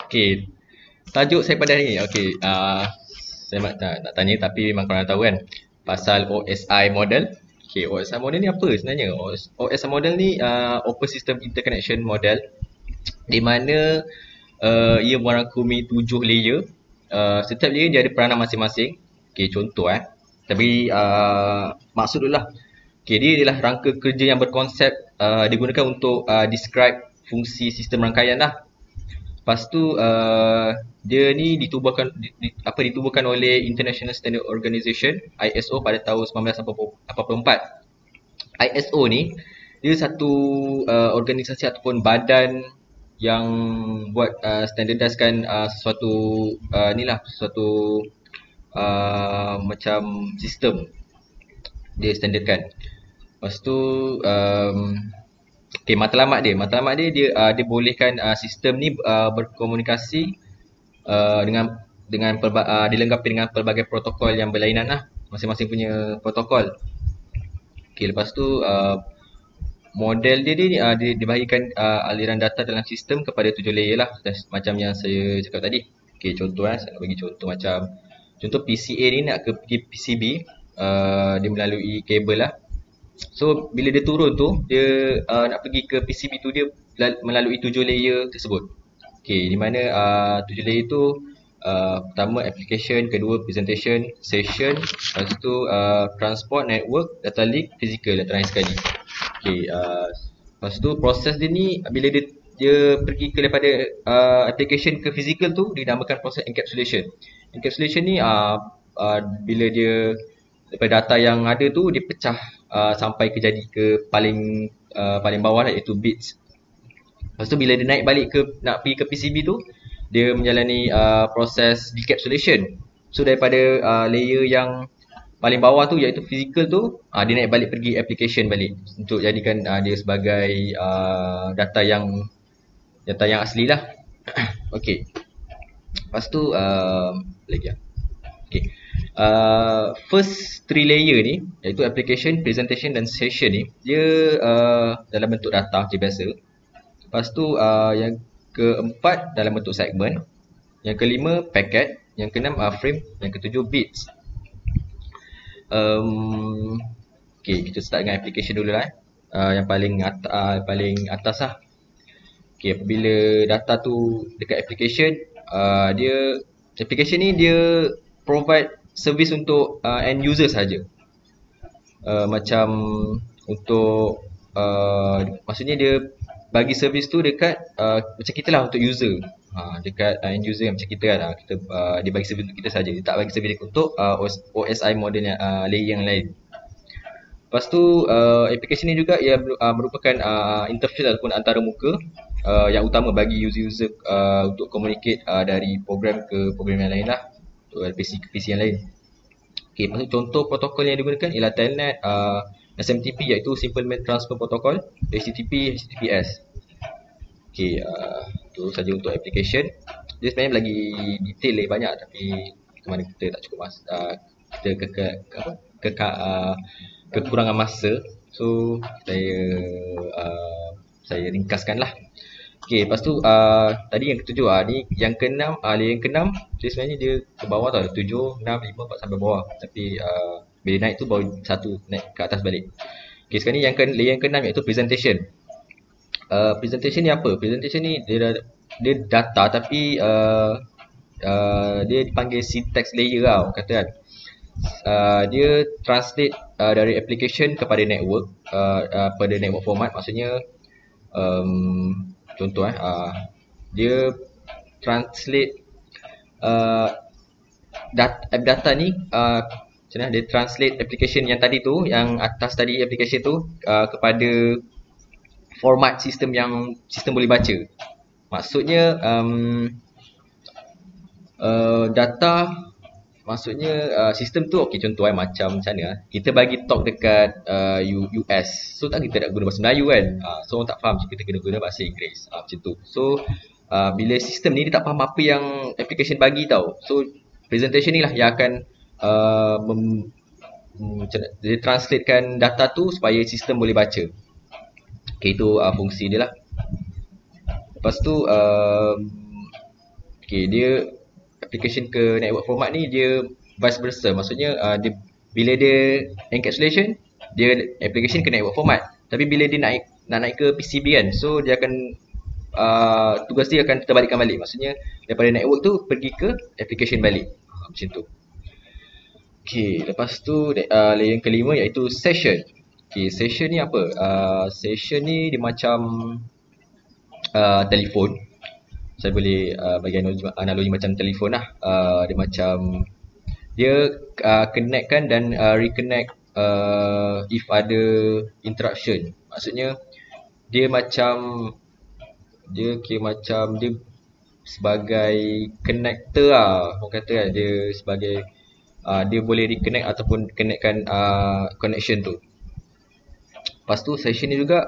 Okay, tajuk saya pada hari ni. Okay, saya nak tanya tapi memang korang tahu kan pasal OSI model. Okay, OSI model ni apa sebenarnya? OSI model ni Open System Interconnection Model, di mana ia merangkumi 7 layer. Setiap layer dia ada peranan masing-masing. Okay, contoh tapi maksud dulu lah. Okay, dia adalah rangka kerja yang berkonsep digunakan untuk describe fungsi sistem rangkaian lah. Lepas tu dia ni ditubuhkan oleh International Standard Organization ISO pada tahun 1984. ISO ni dia satu organisasi ataupun badan yang buat standardiskan sesuatu sesuatu macam sistem dia standardkan. Lepas tu okay, matlamat dia bolehkan sistem ni berkomunikasi dilengkapi dengan pelbagai protokol yang berlainan lah, masing-masing punya protokol. Okay, lepas tu model dia dibahagikan aliran data dalam sistem kepada 7 layer lah, macam yang saya cakap tadi. Okay, contoh saya nak bagi contoh macam contoh PCA ni nak pergi PCB, dia melalui kabel lah. So bila dia turun tu, dia nak pergi ke PCB tu, dia melalui 7 layer tersebut. Okay, di mana 7 layer tu pertama application, kedua presentation, session, lepas tu transport, network, data link, physical dan terakhir sekali. Okay, lepas tu proses dia ni bila dia pergi ke daripada application ke physical tu, dinamakan proses encapsulation. Encapsulation ni bila dia daripada data yang ada tu dia pecah sampai ke paling bawah lah, iaitu bits. Lepas tu bila dia naik balik nak pergi ke PCB tu, dia menjalani proses decapsulation. So daripada layer yang paling bawah tu iaitu physical tu, dia naik balik pergi application balik untuk jadikan dia sebagai data yang asli lah. Okay, lepas tu lagi lah. Okay, first 3 layer ni iaitu application, presentation dan session ni, dia dalam bentuk data je biasa. Lepas tu yang keempat dalam bentuk segmen, yang kelima packet, yang keenam frame, yang ketujuh bits. Okay, kita start dengan application dulu lah. Yang paling atas lah. Okay, apabila data tu dekat application, application ni dia provide service untuk end user saja. Macam untuk maksudnya dia bagi servis tu dekat macam kita lah untuk user, dekat end user macam kita kan, dia bagi servis untuk kita saja, dia tak bagi servis untuk OSI model layer yang lain. Lepas tu aplikasi ni juga ia merupakan interface ataupun antarmuka yang utama bagi user untuk communicate dari program ke program yang lain lah, dari PC ke PC yang lain. Okay, lepas tu contoh protokol yang digunakan ialah Telnet, SMTP iaitu Simple Mail Transfer Protocol, HTTP, HTTPS. Okay, itu saja untuk application. Dia sebenarnya lagi detail lagi banyak, tapi kemana kita tak cukup masa, kita kekurangan masa. So saya ringkaskan lah. Okay, lepas tu tadi yang ketujuh, ni yang keenam, layer yang keenam dia sebenarnya dia ke bawah tau, 7, 6, 5, 4 sampai bawah. Tapi bila naik tu baru satu naik ke atas balik. Okay, sekarang ni layer yang keenam iaitu presentation. Presentation ni apa? Presentation ni dia data, tapi dia dipanggil syntax layer lah, kata kan. Dia translate dari application kepada network, pada network format. Maksudnya contoh dia translate data ni, macam dia translate application yang tadi tu, yang atas tadi application tu kepada format sistem yang sistem boleh baca. Maksudnya data, maksudnya sistem tu, okey, contoh macam mana kita bagi talk dekat US. So tak, kita nak guna bahasa Melayu kan, so orang tak faham, kita kena guna bahasa Inggeris, macam tu. So bila sistem ni dia tak faham apa yang application bagi tau, so presentation ni lah yang akan dia translatekan data tu supaya sistem boleh baca. Okay, itu fungsi dia lah. Lepas tu Okay, dia application ke network format ni dia vice versa. Maksudnya bila dia encapsulation, dia application ke network format. Tapi bila dia nak naik ke PCB kan, so dia akan tugas dia akan terbalikkan balik. Maksudnya daripada network tu pergi ke application balik. Macam tu. Okay, lepas tu layer yang kelima iaitu session. Okay, session ni apa? Session ni dia macam telefon. Saya boleh bagi analogi macam telefon lah. Dia macam dia connectkan dan reconnect if ada interruption. Maksudnya dia sebagai connector lah. Orang kata kan dia sebagai dia boleh reconnect ataupun connectkan connection tu. Lepas tu session ni juga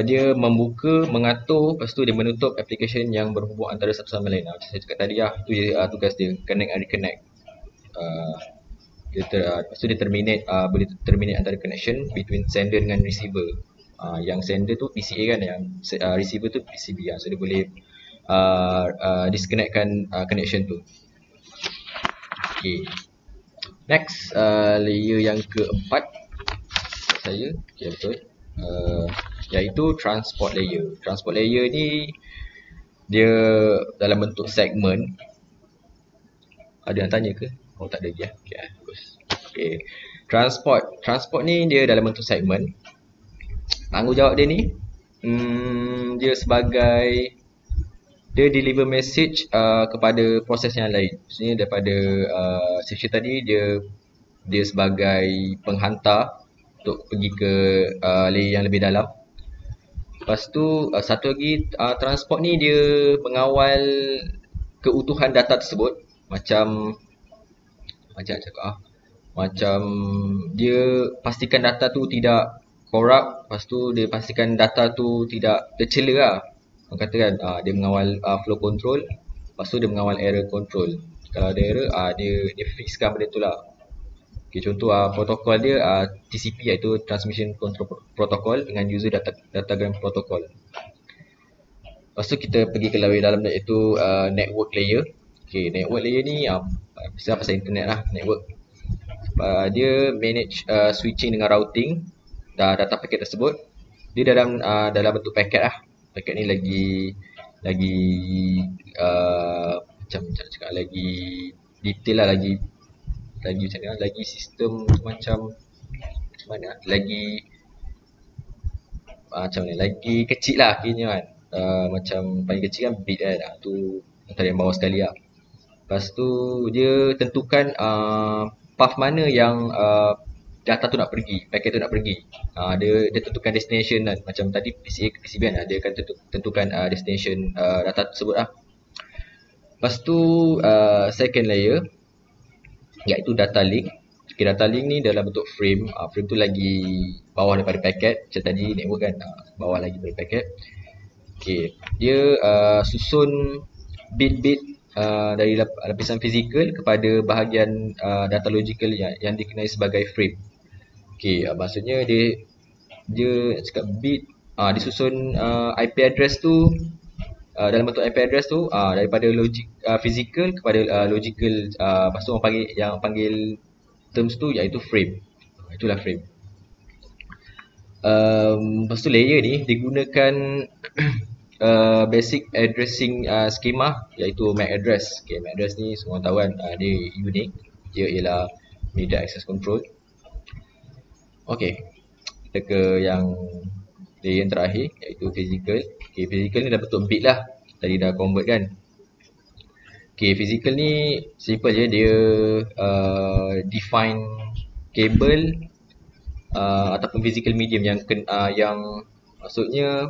dia membuka, mengatur, lepas tu dia menutup application yang berhubung antara satu sama lain. Macam saya cakap tadi lah, tu tugas dia, connect and reconnect. Lepas tu dia terminate, boleh terminate antara connection between sender dengan receiver. Yang sender tu PCA kan, yang receiver tu PCB lah. So dia boleh disconnectkan connection tu. Okay. Next, layer yang keempat saya, okay, betul. Iaitu transport layer. Transport layer ni dia dalam bentuk segmen. Ada yang tanya ke? Oh, tak ada lagi. Okay, bagus. Okay. Transport ni dia dalam bentuk segmen. Tanggungjawab dia ni dia sebagai dia deliver message kepada proses yang lain. Maksudnya daripada session tadi dia sebagai penghantar untuk pergi ke layer yang lebih dalam. Lepas tu satu lagi transport ni dia mengawal keutuhan data tersebut. Macam dia pastikan data tu tidak corrupt. Lepas tu dia pastikan data tu tidak tercela lah. Orang kata kan dia mengawal flow control. Lepas tu dia mengawal error control. Kalau ada error dia fixkan benda tu lah. Okay, contoh protokol dia TCP iaitu Transmission Control Protocol dengan User Datagram Protocol. Lepas tu kita pergi ke layer dalam iaitu network layer. Okay, network layer ni pasal internet lah, network. Dia manage switching dengan routing data paket tersebut. Dia dalam bentuk paket lah. Paket ni lagi macam cakap lagi detail lah, lagi macam mana, lagi sistem macam mana, lagi macam mana, lagi kecil lah kira kan. Macam paling kecil kan bit kan, tu antara yang bawah sekali lah. Lepas tu dia tentukan path mana yang data tu nak pergi, paket tu nak pergi. Dia tentukan destination kan. Macam tadi PCA ke PCB kan, dia akan tentukan destination data tersebut lah. Lepas tu second layer iaitu data link. Okay, data link ni dalam bentuk frame. Frame tu lagi bawah daripada paket. Macam tadi network kan, bawah lagi daripada paket. Okay, dia susun bit-bit dari lapisan fizikal kepada bahagian data logical yang dikenali sebagai frame. Okay, maksudnya dia cakap bit disusun IP address tu dalam bentuk IP address tu daripada logik physical kepada logical. Lepas tu yang panggil terms tu iaitu frame. Itulah frame. Lepas tu layer ni digunakan basic addressing schema iaitu MAC address. Okay, MAC address ni semua tahu kan, dia unik. Dia ialah media access control. Okay, kita ke yang layer yang terakhir iaitu physical. Okay, physical ni dah bentuk bit lah. Tadi dah convert kan. Okay, physical ni simple je. Dia define kabel ataupun physical medium yang maksudnya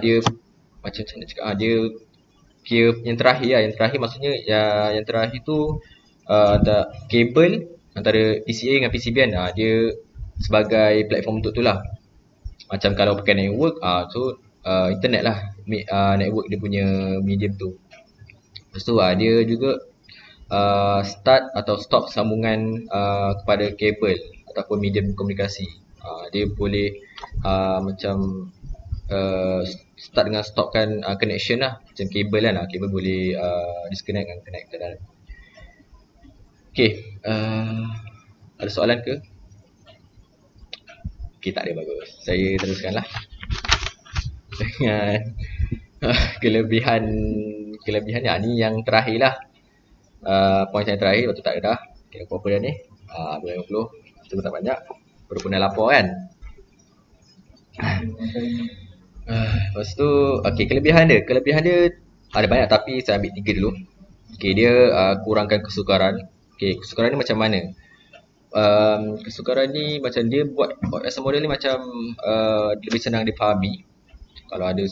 dia macam mana cakap, dia kira yang terakhir lah. Yang terakhir maksudnya yang terakhir tu kabel antara PCA dengan PCB kan. Dia sebagai platform untuk tu lah. Macam kalau pakai network internet lah, network dia punya medium tu. Lepas tu dia juga start atau stop sambungan kepada kabel ataupun medium komunikasi. Dia boleh macam start dengan stopkan connection lah. Macam kabel kan, kabel boleh disconnect dan connect ke dalam. Okay, ada soalan ke? Okay, tak ada, bagus. Saya teruskan lah dengan kelebihan ni yang terakhir lah. Poin yang terakhir, betul tak ada dah. Okay, apa-apa dah ni. 250, itu tak banyak. Baru pernah lapor kan. Lepas tu, okay, kelebihan dia ada banyak tapi saya ambil 3 dulu. Okay, dia kurangkan kesukaran. Okay, kesukaran ni macam mana? Kesukaran ni macam dia buat asal model ni macam lebih senang difahami. Kalau ada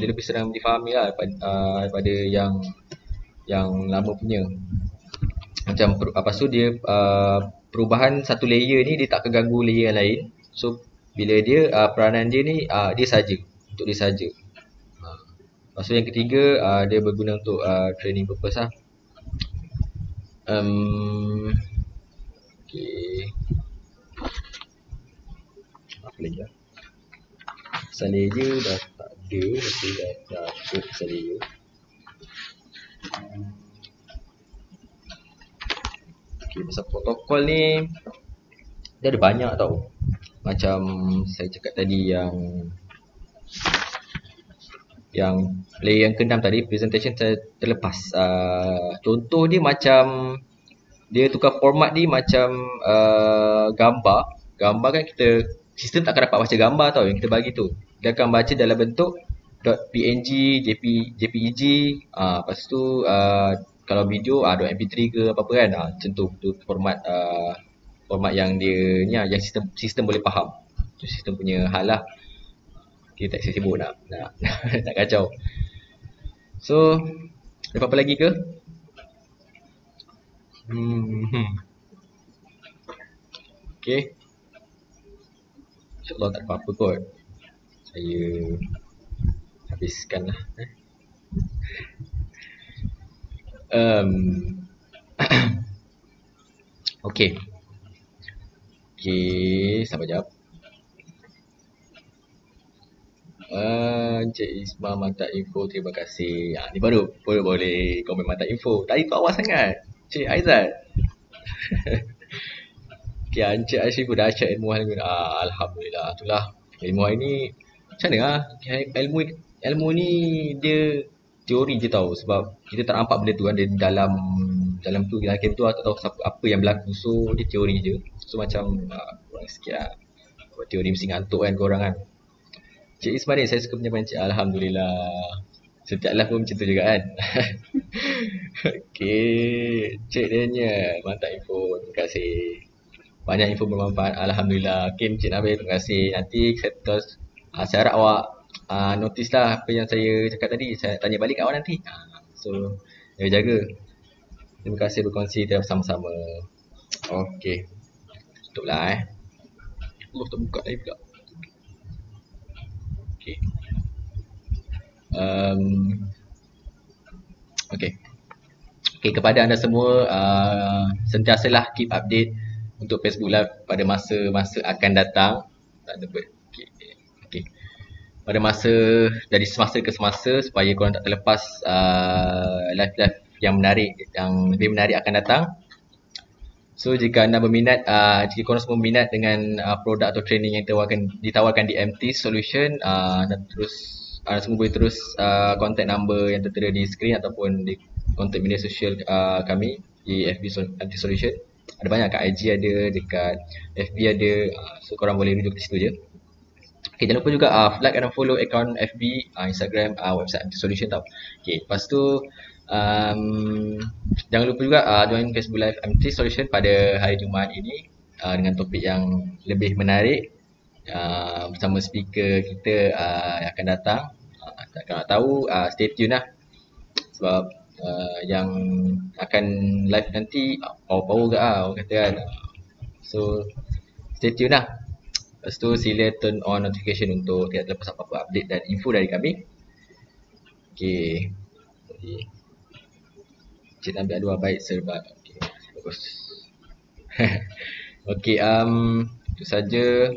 dia lebih senang difahami lah daripada yang lama punya. Macam lepas tu dia perubahan satu layer ni dia tak keganggu layer yang lain. So bila dia peranan dia ni dia saja, untuk dia saja. Lepas tu yang ketiga dia berguna untuk training purpose lah. Okay. Apa lagi lah? Pasal layer dah tak ada, tapi dah cukup pasal layer. Okay, pasal protokol ni dia ada banyak tau. Macam saya cakap tadi yang layer yang ke-6 tadi, presentation saya terlepas. Contoh dia macam dia tukar format dia macam gambar kan, kita sistem tak akan dapat baca gambar tau yang kita bagi tu. Dia akan baca dalam bentuk .png, jpeg, lepas tu kalau video .mp3 ke apa-apa kan, macam tu format yang dia ni yang sistem boleh faham. Itu sistem punya hal lah. Kita tak sibuk nak tak kacau. So ada apa lagi ke? Okay, InsyaAllah tak ada apa-apa kot. Saya habiskan lah. Okay, sabar jap. Encik Isma mantap info, terima kasih. Ni baru boleh komen mantap info. Tadi tu awal sangat Cik Aizat. Okay, Encik Ashrif dah cek ilmu hari ni. Alhamdulillah. Itulah ilmu hari ni. Macam mana lah? Ilmu ni dia teori je tau. Sebab kita tak nampak benda tu kan. Dia dalam tu, dalam game tu tak tahu apa yang berlaku. So dia teori je. So macam kurang sikit lah. Buat teori mesti ngantuk kan korang kan. Cik Ismail, saya suka penyampaian Cik. Alhamdulillah. Setiap live pun macam tu juga kan. Okay, Cik Daniel, mantap info, terima kasih. Banyak info bermanfaat, Alhamdulillah. Okay, Cik Nabil, terima kasih. Nanti saya terus, saya harap awak notice lah apa yang saya cakap tadi. Saya tanya balik kat awak nanti. So, jaga. Terima kasih berkongsi bersama-sama. Okay, tutup lah Allah terbuka lagi pula. Okay. Okay, kepada anda semua, sentiasalah keep update untuk Facebook Live pada masa-masa akan datang. Okay. Pada masa, dari semasa ke semasa, supaya korang tak terlepas live-live yang menarik, yang lebih menarik akan datang. So jika anda berminat, jika korang semua berminat dengan produk atau training yang ditawarkan di MT Solution, dan anda semua boleh terus contact number yang tertera di skrin ataupun di kontak media sosial kami di FB MT Solution. Ada banyak kat IG ada, dekat FB ada, so korang boleh rujuk di situ je. Okay, jangan lupa juga like dan follow akaun FB, Instagram, website MT Solution tau. Okay, lepas tu jangan lupa juga join Facebook Live MT Solution pada hari Jumaat ini dengan topik yang lebih menarik bersama speaker kita yang akan datang. Kalau nak tahu, stay tune lah. Sebab yang akan live nanti power-power ke orang kata kan. So stay tune lah. Lepas tu sila turn on notification untuk tidak terlepas apa-apa update dan info dari kami. Okay, Cik Nabi Adwa baik serba. Okay, bagus. Okay, itu saja.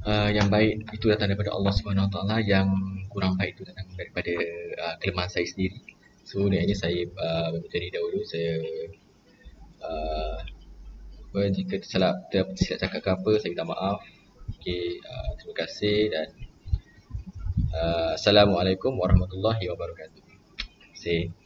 Yang baik itu datang daripada Allah Subhanahu Wa Taala, yang kurang baik itu datang daripada kelemahan saya sendiri. So niatnya saya berhenti dahulu. Saya jika tersilap cakap ke apa, saya minta maaf. Okey, terima kasih dan Assalamualaikum warahmatullahi wabarakatuh. Terima kasih.